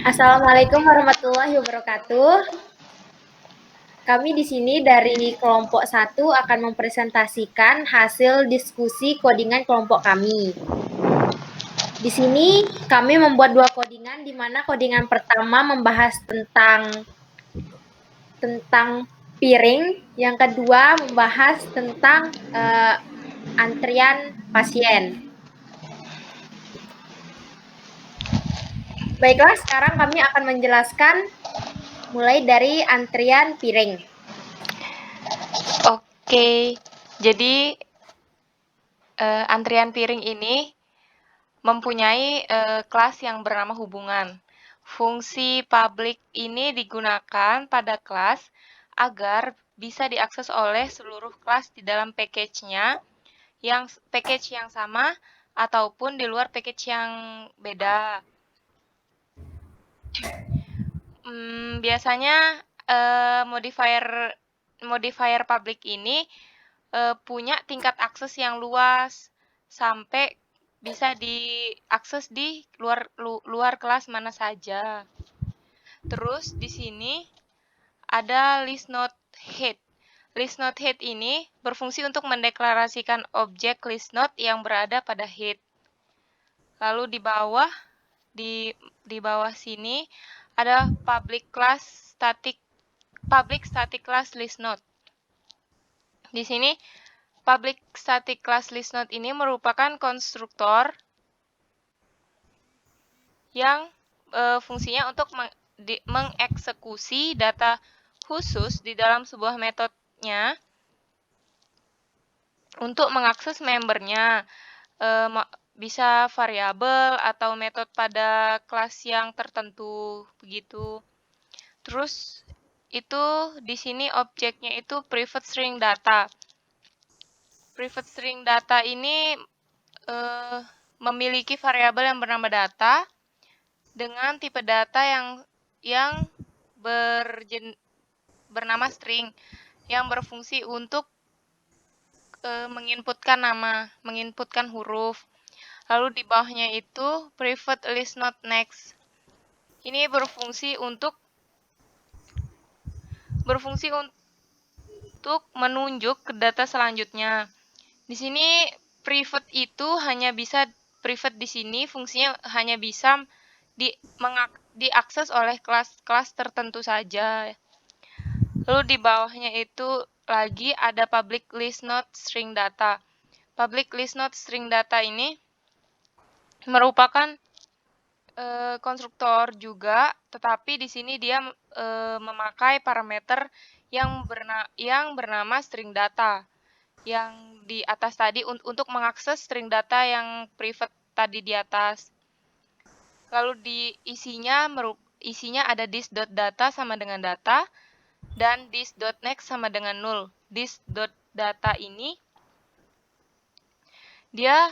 Assalamualaikum warahmatullahi wabarakatuh. Kami di sini dari kelompok 1 akan mempresentasikan hasil diskusi kodingan kelompok kami. Di sini kami membuat 2 kodingan, di mana kodingan pertama membahas tentang piring, yang kedua membahas tentang antrian pasien. Baiklah, sekarang kami akan menjelaskan mulai dari antrian piring. Oke, jadi antrian piring ini mempunyai kelas yang bernama hubungan. Fungsi public ini digunakan pada kelas agar bisa diakses oleh seluruh kelas di dalam package-nya, package yang sama ataupun di luar package yang beda. Biasanya modifier public ini punya tingkat akses yang luas sampai bisa diakses di luar kelas mana saja. Terus di sini ada list node head. List node head ini berfungsi untuk mendeklarasikan objek list node yang berada pada head. Lalu di bawah sini ada public static class list node. Di sini public static class list node ini merupakan konstruktor yang fungsinya untuk mengeksekusi data khusus di dalam sebuah metodenya untuk mengakses membernya. Bisa variabel atau metode pada kelas yang tertentu begitu. Terus itu di sini objeknya itu private string data. Private string data ini memiliki variabel yang bernama data dengan tipe data yang bernama string yang berfungsi untuk menginputkan nama, menginputkan huruf. Lalu di bawahnya itu private list node next. Ini berfungsi untuk menunjuk ke data selanjutnya. Di sini private itu hanya bisa private di sini fungsinya hanya bisa diakses oleh kelas-kelas tertentu saja. Lalu di bawahnya itu lagi ada public list node string data. Public list node string data ini merupakan konstruktor juga, tetapi di sini dia memakai parameter yang bernama string data. Yang di atas tadi untuk mengakses string data yang private tadi di atas. Lalu di isinya ada this.data sama dengan data dan this.next sama dengan null. This.data ini dia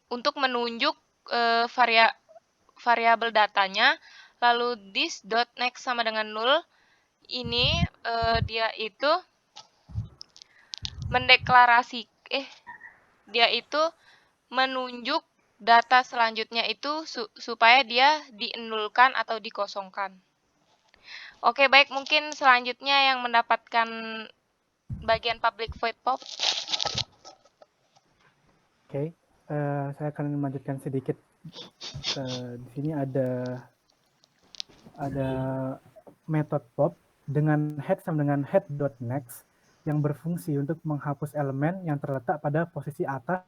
untuk menunjuk variabel datanya, lalu this.next sama dengan null ini dia itu menunjuk data selanjutnya itu supaya dia dienulkan atau dikosongkan. Oke, baik, mungkin selanjutnya yang mendapatkan bagian public void pop. Oke, saya akan melanjutkan sedikit. Di sini ada metode pop dengan head sama dengan head.next yang berfungsi untuk menghapus elemen yang terletak pada posisi atas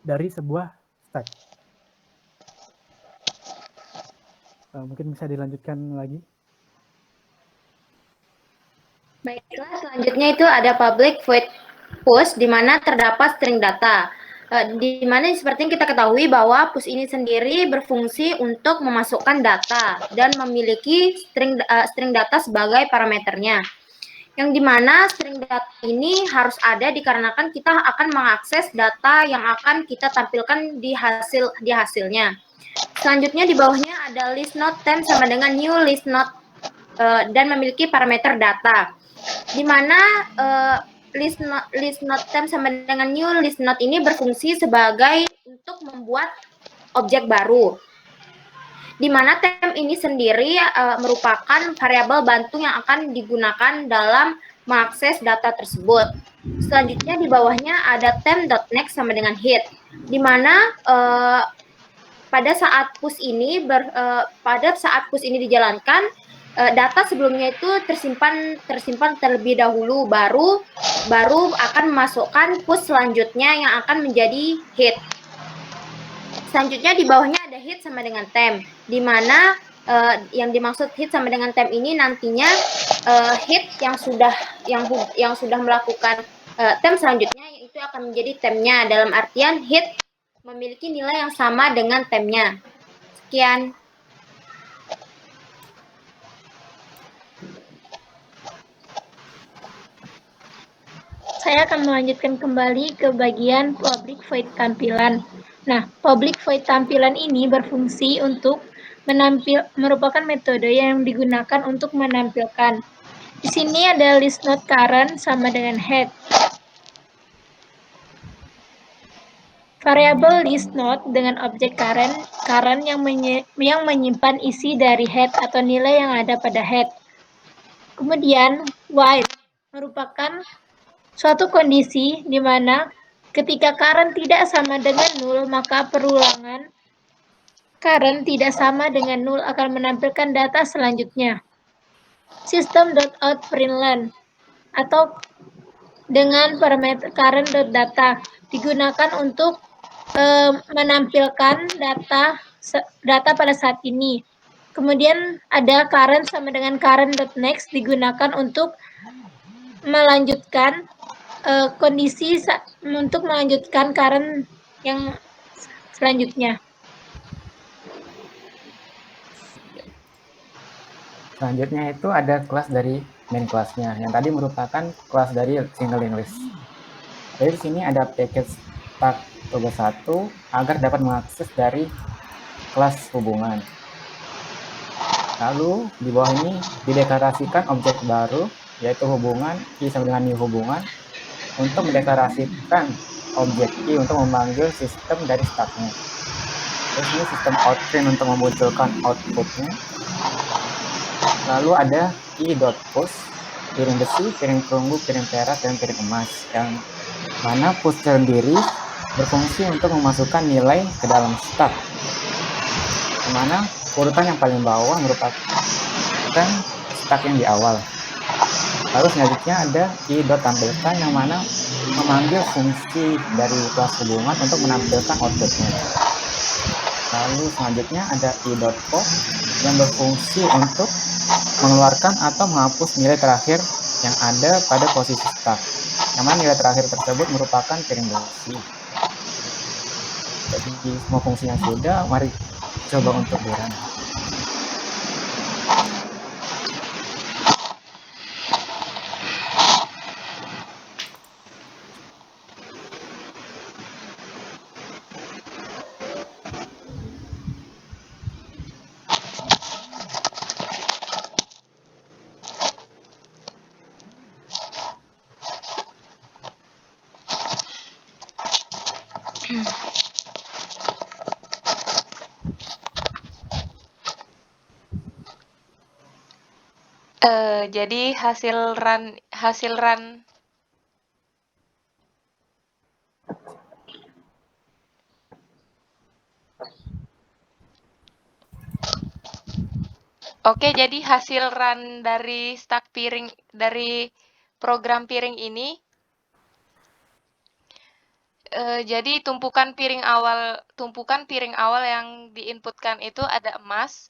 dari sebuah stack. Mungkin bisa dilanjutkan lagi. Baiklah, selanjutnya itu ada public void push di mana terdapat string data. Di mana seperti yang kita ketahui bahwa push ini sendiri berfungsi untuk memasukkan data dan memiliki string data sebagai parameternya. Yang dimana string data ini harus ada dikarenakan kita akan mengakses data yang akan kita tampilkan di hasilnya. Selanjutnya di bawahnya ada list node temp sama dengan new list node dan memiliki parameter data. Di mana list node temp sama dengan new list node ini berfungsi sebagai untuk membuat objek baru. di mana tem ini sendiri merupakan variabel bantu yang akan digunakan dalam mengakses data tersebut. Selanjutnya di bawahnya ada tem.next sama dengan hit, di mana pada saat push ini dijalankan, data sebelumnya itu tersimpan terlebih dahulu, baru akan memasukkan push selanjutnya yang akan menjadi hit. Selanjutnya di bawahnya ada hit sama dengan tem, di mana yang dimaksud hit sama dengan tem ini nantinya hit yang sudah melakukan tem selanjutnya itu akan menjadi temnya, dalam artian hit memiliki nilai yang sama dengan temnya. Sekian. Saya akan melanjutkan kembali ke bagian public void tampilan. Nah, public void tampilan ini berfungsi untuk merupakan metode yang digunakan untuk menampilkan. Di sini ada list node current sama dengan head. Variabel list node dengan objek current yang menyimpan isi dari head atau nilai yang ada pada head. Kemudian while merupakan suatu kondisi di mana ketika current tidak sama dengan nol, maka perulangan current tidak sama dengan nol akan menampilkan data selanjutnya. System.out.println atau dengan parameter current.data digunakan untuk menampilkan data pada saat ini. Kemudian ada current sama dengan current.next digunakan untuk melanjutkan kondisi untuk melanjutkan current yang selanjutnya. Selanjutnya itu ada kelas dari main kelasnya, yang tadi merupakan kelas dari signaling list. Jadi di sini ada package start tugas 1 agar dapat mengakses dari kelas hubungan. Lalu di bawah ini dideklarasikan objek baru, yaitu hubungan i sama dengan new hubungan, untuk mendeklarasikan objek i untuk memanggil sistem dari stacknya. Terus ini sistem outprint untuk memunculkan outputnya. Lalu ada i.push, piring besi, piring perunggu, piring perak, dan piring emas, yang mana push sendiri berfungsi untuk memasukkan nilai ke dalam stack, dimana urutan yang paling bawah merupakan stack yang di awal. Lalu selanjutnya ada i.tampilkan, yang mana memanggil fungsi dari kelas hubungan untuk menampilkan outputnya. Lalu selanjutnya ada i.pop yang berfungsi untuk mengeluarkan atau menghapus nilai terakhir yang ada pada posisi stack, yang mana nilai terakhir tersebut merupakan piring besi. Jadi semua fungsinya sudah, mari coba untuk dirun. Jadi hasil run Oke, jadi hasil run dari stack piring dari program piring ini, jadi tumpukan piring awal yang diinputkan itu ada emas,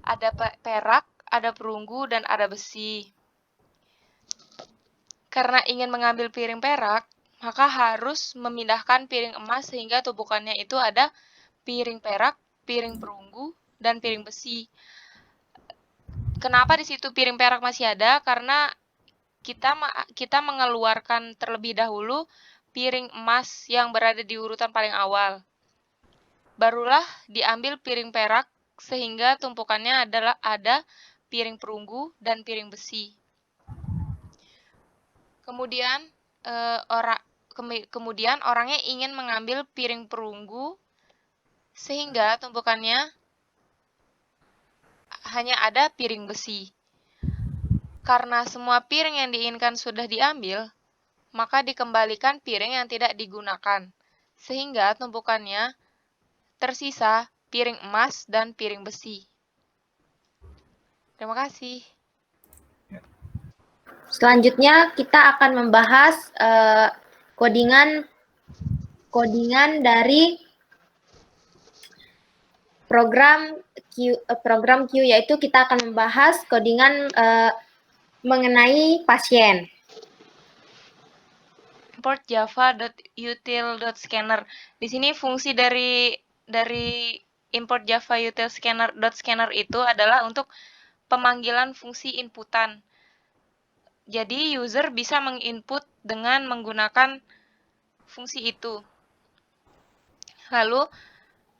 ada perak, ada perunggu, dan ada besi. Karena ingin mengambil piring perak, maka harus memindahkan piring emas sehingga tumpukannya itu ada piring perak, piring perunggu, dan piring besi. Kenapa di situ piring perak masih ada? Karena kita mengeluarkan terlebih dahulu piring emas yang berada di urutan paling awal. Barulah diambil piring perak sehingga tumpukannya ada piring perunggu dan piring besi. Kemudian orangnya ingin mengambil piring perunggu sehingga tumpukannya hanya ada piring besi. Karena semua piring yang diinginkan sudah diambil, maka dikembalikan piring yang tidak digunakan, sehingga tumpukannya tersisa piring emas dan piring besi. Terima kasih. Selanjutnya kita akan membahas codingan dari program Q, yaitu kita akan membahas codingan mengenai pasien. Import java.util.scanner. Di sini fungsi dari import java util scanner itu adalah untuk pemanggilan fungsi inputan. Jadi user bisa menginput dengan menggunakan fungsi itu. Lalu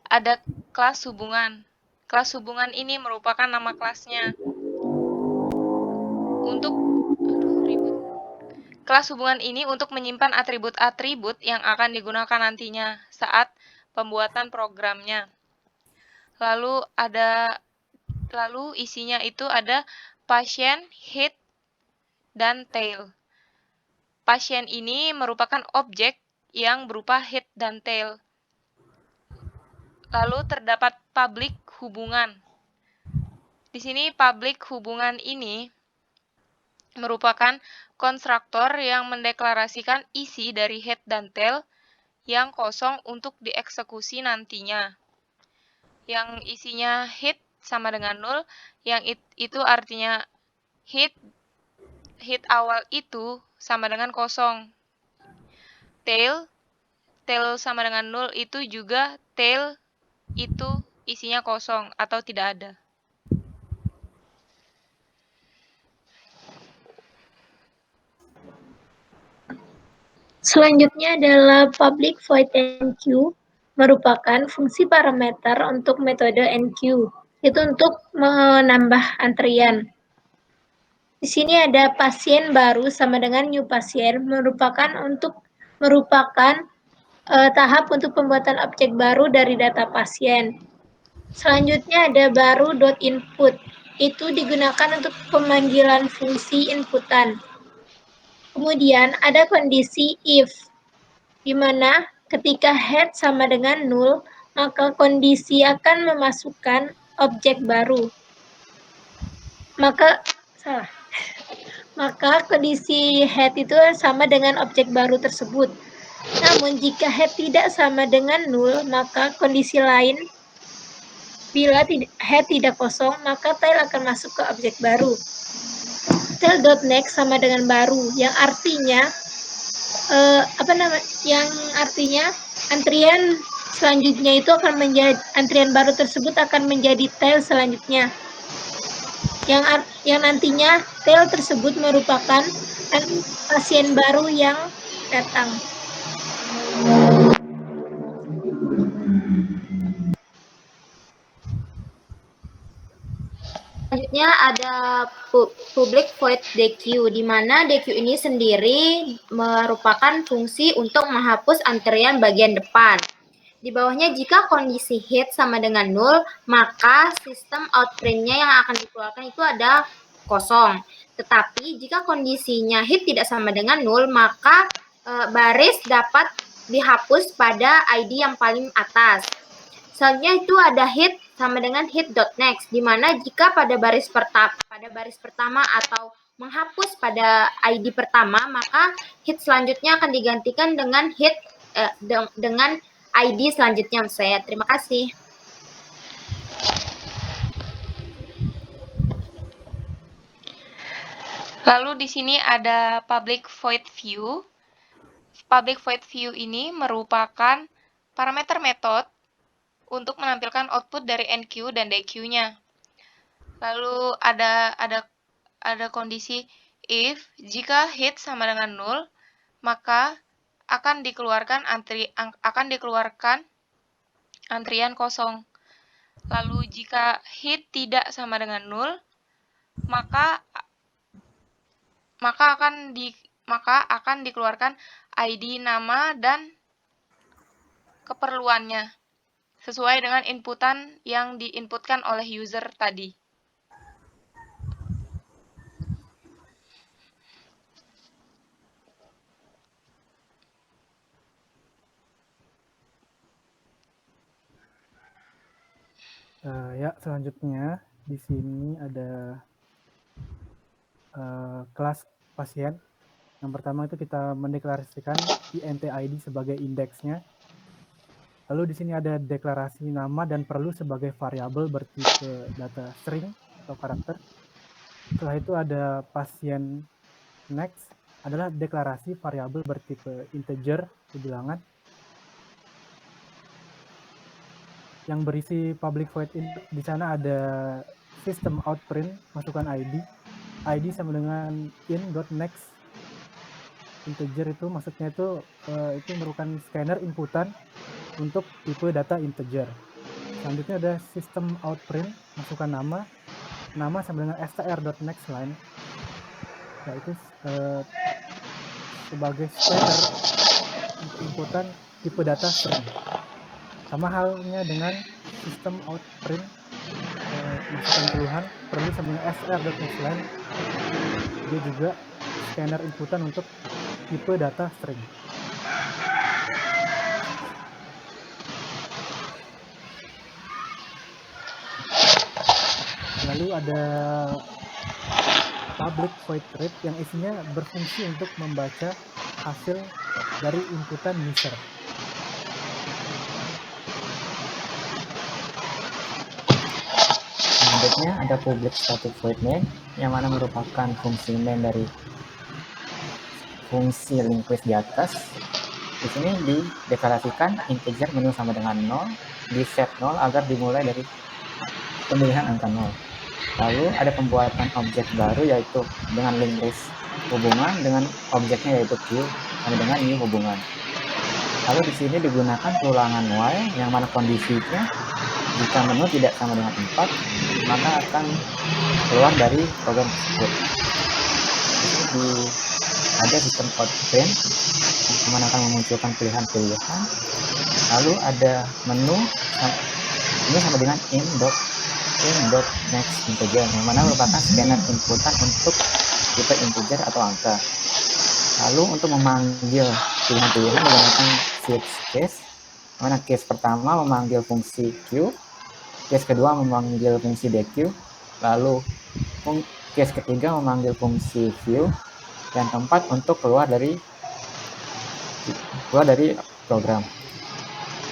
ada kelas hubungan. Kelas hubungan ini merupakan nama kelasnya. Kelas hubungan ini untuk menyimpan atribut-atribut yang akan digunakan nantinya saat pembuatan programnya. Lalu isinya itu ada pasien, head, dan tail. Pasien ini merupakan objek yang berupa head dan tail. Lalu terdapat public hubungan. Di sini public hubungan ini merupakan konstruktor yang mendeklarasikan isi dari head dan tail yang kosong untuk dieksekusi nantinya. Yang isinya head sama dengan 0, yang itu artinya head awal itu sama dengan kosong. Tail sama dengan 0 itu juga tail itu isinya kosong atau tidak ada. Selanjutnya adalah public void enqueue, merupakan fungsi parameter untuk metode enqueue, itu untuk menambah antrian. Di sini ada pasien baru sama dengan new pasien, merupakan tahap untuk pembuatan objek baru dari data pasien. Selanjutnya ada baru.input, itu digunakan untuk pemanggilan fungsi inputan. Kemudian ada kondisi if, di mana ketika head sama dengan 0, maka kondisi akan memasukkan objek baru. Maka kondisi head itu sama dengan objek baru tersebut. Namun jika head tidak sama dengan 0, maka kondisi lain, bila head tidak kosong, maka tail akan masuk ke objek baru. Tail.next sama dengan baru, yang artinya antrian selanjutnya itu akan menjadi antrian baru tersebut akan menjadi tail selanjutnya. Yang nantinya tail tersebut merupakan pasien baru yang datang. Selanjutnya ada public void dequeue, di mana dequeue ini sendiri merupakan fungsi untuk menghapus antrian bagian depan. Di bawahnya, jika kondisi head sama dengan 0, maka sistem outprint-nya yang akan dikeluarkan itu ada kosong. Tetapi jika kondisinya head tidak sama dengan 0, maka baris dapat dihapus pada ID yang paling atas. Selanjutnya itu ada head sama dengan head.next, di mana jika pada baris pertama atau menghapus pada ID pertama, maka head selanjutnya akan digantikan dengan dengan ID selanjutnya. Saya terima kasih. Lalu di sini ada public void view. Public void view ini merupakan parameter metode untuk menampilkan output dari enqueue dan dequeue-nya. Lalu ada kondisi if jika head sama dengan 0, maka akan dikeluarkan antrian kosong. Lalu jika head tidak sama dengan 0, maka akan dikeluarkan ID nama dan keperluannya sesuai dengan inputan yang diinputkan oleh user tadi. Ya, selanjutnya di sini ada kelas pasien. Yang pertama itu kita mendeklarasikan INT-ID sebagai indeksnya. Lalu di sini ada deklarasi nama dan perlu sebagai variabel bertipe data string atau karakter. Setelah itu ada pasien next adalah deklarasi variabel bertipe integer atau bilangan yang berisi public void input. Di sana ada system out print, masukkan ID sama dengan in.next integer. Itu maksudnya itu merupakan scanner inputan untuk tipe data integer. Selanjutnya ada system out print, masukkan nama sama dengan str.nextLine, yaitu sebagai scanner untuk inputan tipe data string. Sama halnya dengan system out print, masukkan keluhan, perlu sama dengan str.nextLine, dia juga scanner inputan untuk tipe data string. Lalu ada public void read yang isinya berfungsi untuk membaca hasil dari inputan user. Selanjutnya ada public static void main, yang mana merupakan fungsi main dari fungsi linked list di atas. Di sini dideklarasikan integer menu sama dengan 0, di set 0 agar dimulai dari pemilihan angka 0. Lalu ada pembuatan objek baru yaitu dengan linked list hubungan dengan objeknya yaitu Q sama dengan new hubungan. Lalu di sini digunakan ulangan while yang mana kondisinya jika menu tidak sama dengan 4 maka akan keluar dari program tersebut. Di sini ada sistem out print yang mana akan memunculkan pilihan-pilihan. Lalu ada menu sama dengan in.next integer yang mana merupakan scanner inputan untuk tipe integer atau angka. Lalu untuk memanggil pilihan-pilihan menggunakan switch case, mana case pertama memanggil fungsi Q, case kedua memanggil fungsi DQ, lalu case ketiga memanggil fungsi view, dan keempat untuk keluar dari program.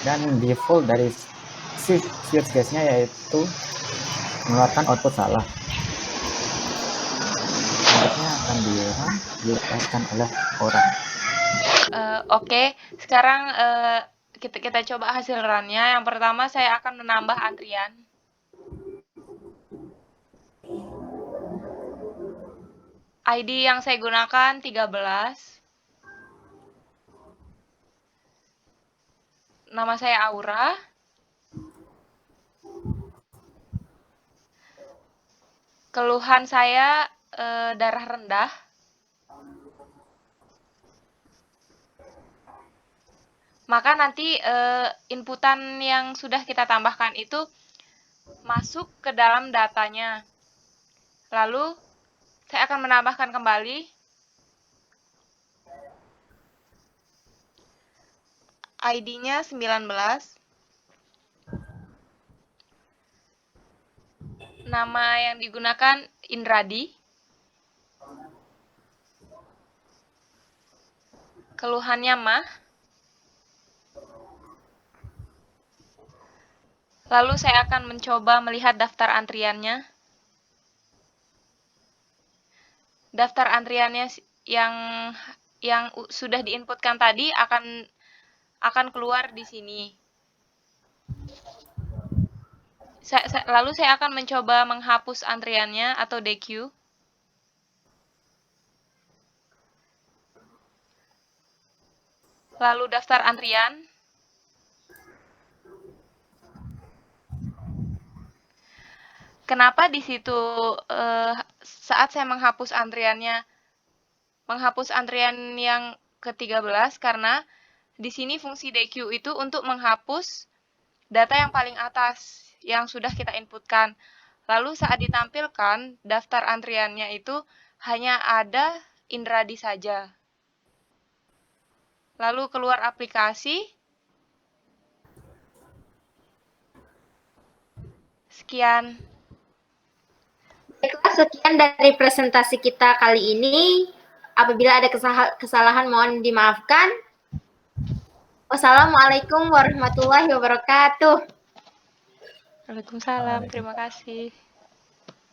Dan default dari switch case-nya yaitu mengeluarkan output salah. Selanjutnya akan dijelaskan oleh orang. Oke, sekarang kita coba hasil run-nya. Yang pertama saya akan menambah antrian. ID yang saya gunakan 13. Nama saya Aura. Keluhan saya darah rendah. Maka nanti inputan yang sudah kita tambahkan itu masuk ke dalam datanya. Lalu saya akan menambahkan kembali ID-nya 19. Nama yang digunakan Indradi. Keluhannya mah. Lalu saya akan mencoba melihat daftar antriannya. Daftar antriannya yang sudah diinputkan tadi akan keluar di sini. Lalu saya akan mencoba menghapus antriannya atau DQ. Lalu daftar antrian. Kenapa di situ saat saya menghapus antrian yang ke-13 karena di sini fungsi DQ itu untuk menghapus data yang paling atas yang sudah kita inputkan. Lalu saat ditampilkan daftar antriannya itu hanya ada Indradi saja. Lalu keluar aplikasi. sekian. Baiklah, sekian dari presentasi kita kali ini. Apabila ada kesalahan mohon dimaafkan. Wassalamualaikum warahmatullahi wabarakatuh. Waalaikumsalam. Terima kasih.